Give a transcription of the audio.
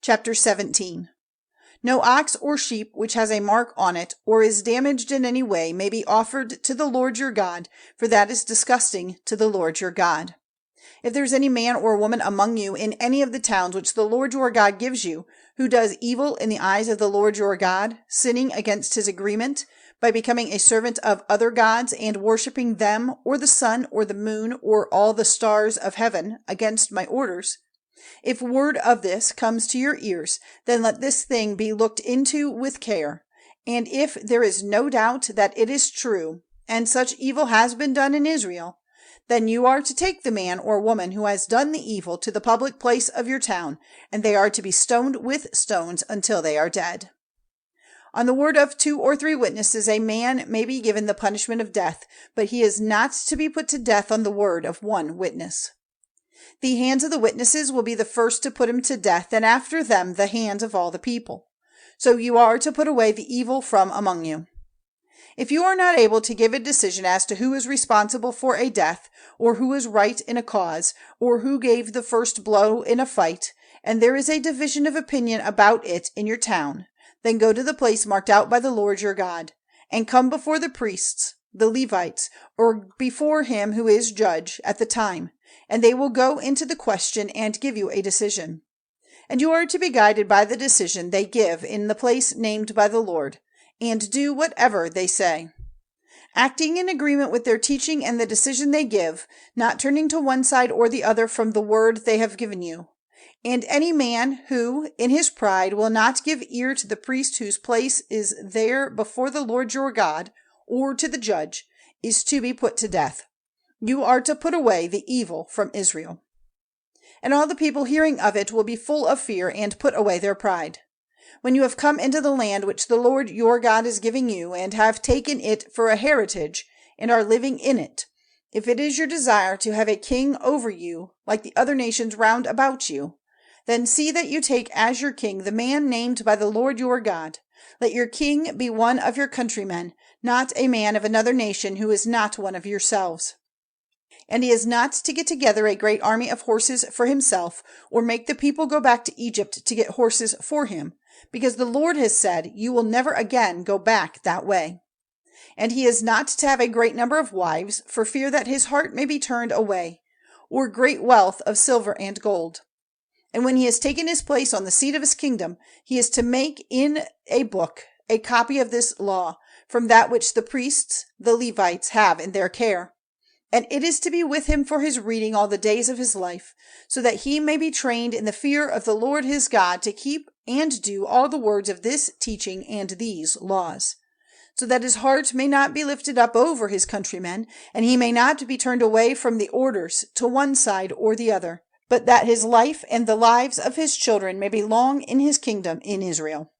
Chapter 17. No ox or sheep which has a mark on it, or is damaged in any way, may be offered to the Lord your God, for that is disgusting to the Lord your God. If there is any man or woman among you in any of the towns which the Lord your God gives you, who does evil in the eyes of the Lord your God, sinning against his agreement, by becoming a servant of other gods and worshipping them, or the sun, or the moon, or all the stars of heaven, against my orders, if word of this comes to your ears, then let this thing be looked into with care. And if there is no doubt that it is true, and such evil has been done in Israel, then you are to take the man or woman who has done the evil to the public place of your town, and they are to be stoned with stones until they are dead. On the word of 2 or 3 witnesses a man may be given the punishment of death, but he is not to be put to death on the word of 1 witness. The hands of the witnesses will be the first to put him to death, and after them the hands of all the people. So you are to put away the evil from among you. If you are not able to give a decision as to who is responsible for a death, or who is right in a cause, or who gave the first blow in a fight, and there is a division of opinion about it in your town, then go to the place marked out by the Lord your God, and come before the priests, the Levites, or before him who is judge at the time, and they will go into the question and give you a decision. And you are to be guided by the decision they give in the place named by the Lord, and do whatever they say, acting in agreement with their teaching and the decision they give, not turning to one side or the other from the word they have given you. And any man who, in his pride, will not give ear to the priest whose place is there before the Lord your God, or to the judge, is to be put to death. You are to put away the evil from Israel. And all the people hearing of it will be full of fear and put away their pride. When you have come into the land which the Lord your God is giving you, and have taken it for a heritage, and are living in it, if it is your desire to have a king over you, like the other nations round about you, then see that you take as your king the man named by the Lord your God. Let your king be one of your countrymen, not a man of another nation who is not one of yourselves. And he is not to get together a great army of horses for himself, or make the people go back to Egypt to get horses for him, because the Lord has said, you will never again go back that way. And he is not to have a great number of wives, for fear that his heart may be turned away, or great wealth of silver and gold. And when he has taken his place on the seat of his kingdom, he is to make in a book a copy of this law, from that which the priests, the Levites, have in their care. And it is to be with him for his reading all the days of his life, so that he may be trained in the fear of the Lord his God to keep and do all the words of this teaching and these laws, so that his heart may not be lifted up over his countrymen, and he may not be turned away from the orders to one side or the other, but that his life and the lives of his children may be long in his kingdom in Israel.